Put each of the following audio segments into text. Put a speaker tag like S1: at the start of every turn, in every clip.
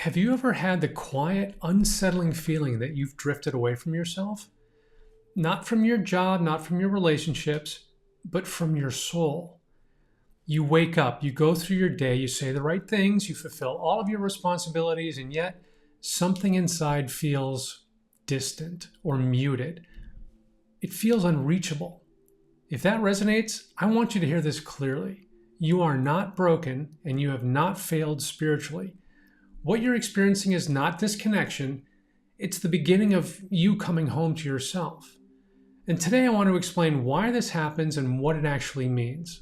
S1: Have you ever had the quiet, unsettling feeling that you've drifted away from yourself? Not from your job, not from your relationships, but from your soul. You wake up, you go through your day, you say the right things, you fulfill all of your responsibilities, and yet something inside feels distant or muted. It feels unreachable. If that resonates, I want you to hear this clearly. You are not broken and you have not failed spiritually. What you're experiencing is not disconnection, it's the beginning of you coming home to yourself. And today I want to explain why this happens and what it actually means.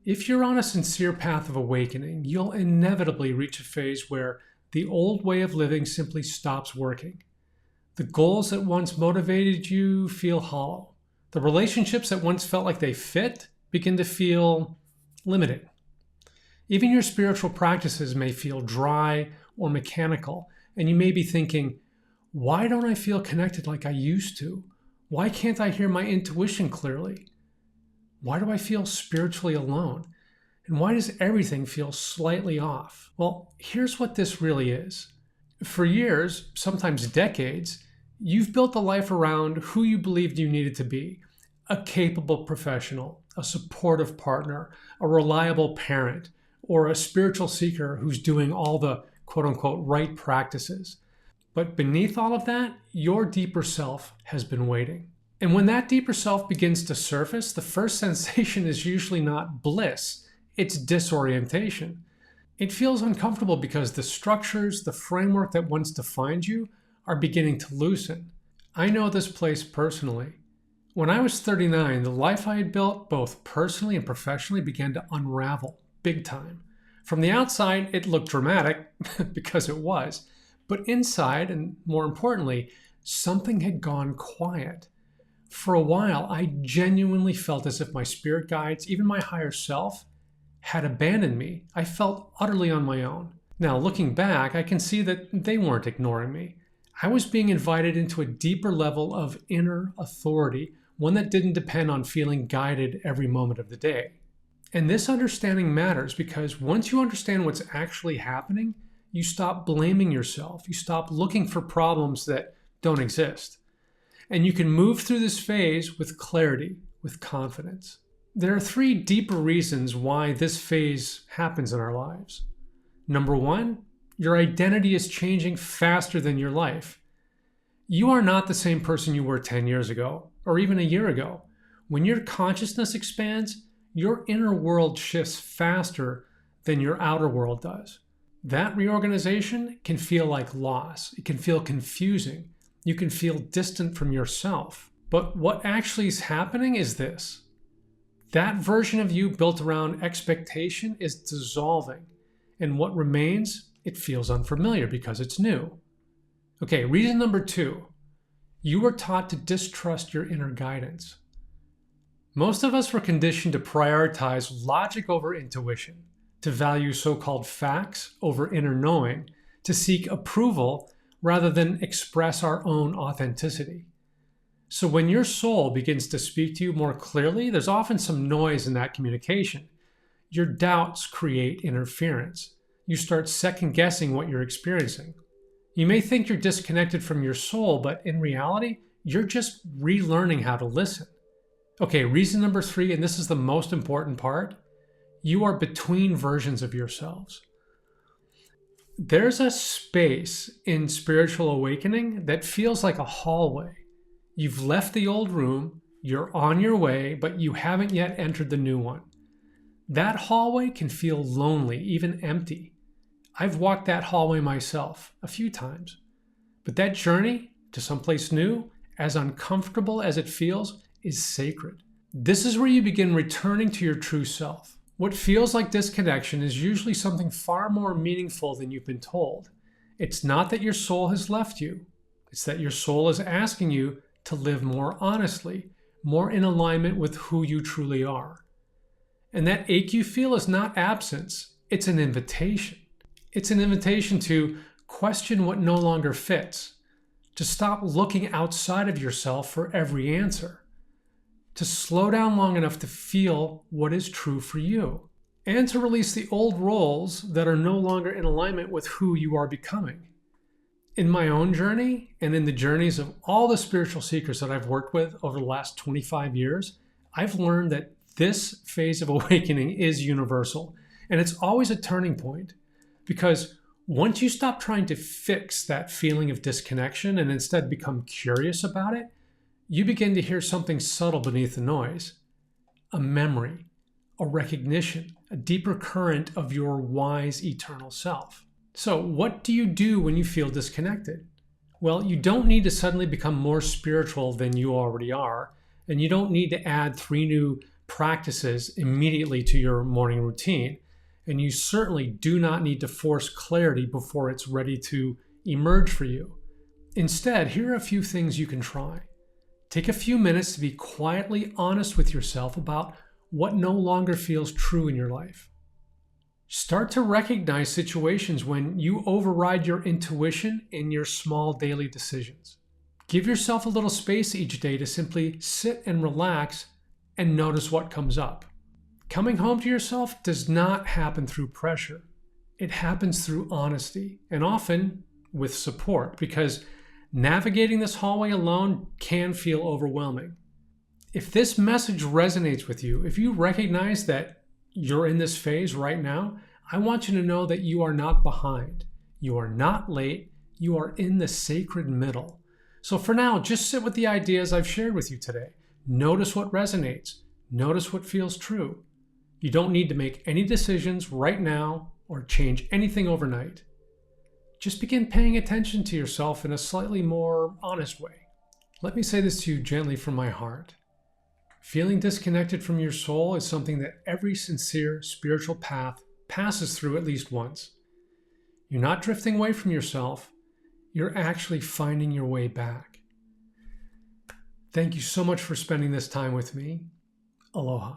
S1: If you're on a sincere path of awakening, you'll inevitably reach a phase where the old way of living simply stops working. The goals that once motivated you feel hollow. The relationships that once felt like they fit begin to feel limiting. Even your spiritual practices may feel dry or mechanical, and you may be thinking, why don't I feel connected like I used to? Why can't I hear my intuition clearly? Why do I feel spiritually alone? And why does everything feel slightly off? Well, here's what this really is. For years, sometimes decades, you've built a life around who you believed you needed to be. A capable professional, a supportive partner, a reliable parent, or a spiritual seeker who's doing all the quote-unquote right practices. But beneath all of that, your deeper self has been waiting. And when that deeper self begins to surface, the first sensation is usually not bliss, it's disorientation. It feels uncomfortable because the structures, the framework that once defined you are beginning to loosen. I know this place personally. When I was 39, the life I had built, both personally and professionally, began to unravel big time. From the outside, it looked dramatic because it was. But inside, and more importantly, something had gone quiet. For a while, I genuinely felt as if my spirit guides, even my higher self, had abandoned me. I felt utterly on my own. Now, looking back, I can see that they weren't ignoring me. I was being invited into a deeper level of inner authority, one that didn't depend on feeling guided every moment of the day. And this understanding matters because once you understand what's actually happening, you stop blaming yourself. You stop looking for problems that don't exist. And you can move through this phase with clarity, with confidence. There are three deeper reasons why this phase happens in our lives. Number one, your identity is changing faster than your life. You are not the same person you were 10 years ago, or even a year ago. When your consciousness expands, your inner world shifts faster than your outer world does. That reorganization can feel like loss. It can feel confusing. You can feel distant from yourself. But what actually is happening is this. That version of you built around expectation is dissolving. And what remains, it feels unfamiliar because it's new. Okay, reason number two. You were taught to distrust your inner guidance. Most of us were conditioned to prioritize logic over intuition, to value so-called facts over inner knowing, to seek approval rather than express our own authenticity. So when your soul begins to speak to you more clearly, there's often some noise in that communication. Your doubts create interference. You start second-guessing what you're experiencing. You may think you're disconnected from your soul, but in reality, you're just relearning how to listen. Okay, reason number three, and this is the most important part, you are between versions of yourselves. There's a space in spiritual awakening that feels like a hallway. You've left the old room, you're on your way, but you haven't yet entered the new one. That hallway can feel lonely, even empty. I've walked that hallway myself a few times. But that journey to someplace new, as uncomfortable as it feels, is sacred. This is where you begin returning to your true self. What feels like disconnection is usually something far more meaningful than you've been told. It's not that your soul has left you. It's that your soul is asking you to live more honestly, more in alignment with who you truly are. And that ache you feel is not absence. It's an invitation. It's an invitation to question what no longer fits, to stop looking outside of yourself for every answer, to slow down long enough to feel what is true for you. and to release the old roles that are no longer in alignment with who you are becoming. In my own journey and in the journeys of all the spiritual seekers that I've worked with over the last 25 years, I've learned that this phase of awakening is universal, and it's always a turning point, because once you stop trying to fix that feeling of disconnection and instead become curious about it, you begin to hear something subtle beneath the noise: a memory, a recognition, a deeper current of your wise eternal self. So what do you do when you feel disconnected? Well, you don't need to suddenly become more spiritual than you already are, and you don't need to add 3 new practices immediately to your morning routine. And you certainly do not need to force clarity before it's ready to emerge for you. Instead, here are a few things you can try. Take a few minutes to be quietly honest with yourself about what no longer feels true in your life. Start to recognize situations when you override your intuition in your small daily decisions. Give yourself a little space each day to simply sit and relax and notice what comes up. Coming home to yourself does not happen through pressure. It happens through honesty, and often with support, because navigating this hallway alone can feel overwhelming. If this message resonates with you, if you recognize that you're in this phase right now, I want you to know that you are not behind. You are not late. You are in the sacred middle. So for now, just sit with the ideas I've shared with you today. Notice what resonates. Notice what feels true. You don't need to make any decisions right now or change anything overnight. Just begin paying attention to yourself in a slightly more honest way. Let me say this to you gently from my heart. Feeling disconnected from your soul is something that every sincere spiritual path passes through at least once. You're not drifting away from yourself. You're actually finding your way back. Thank you so much for spending this time with me. Aloha.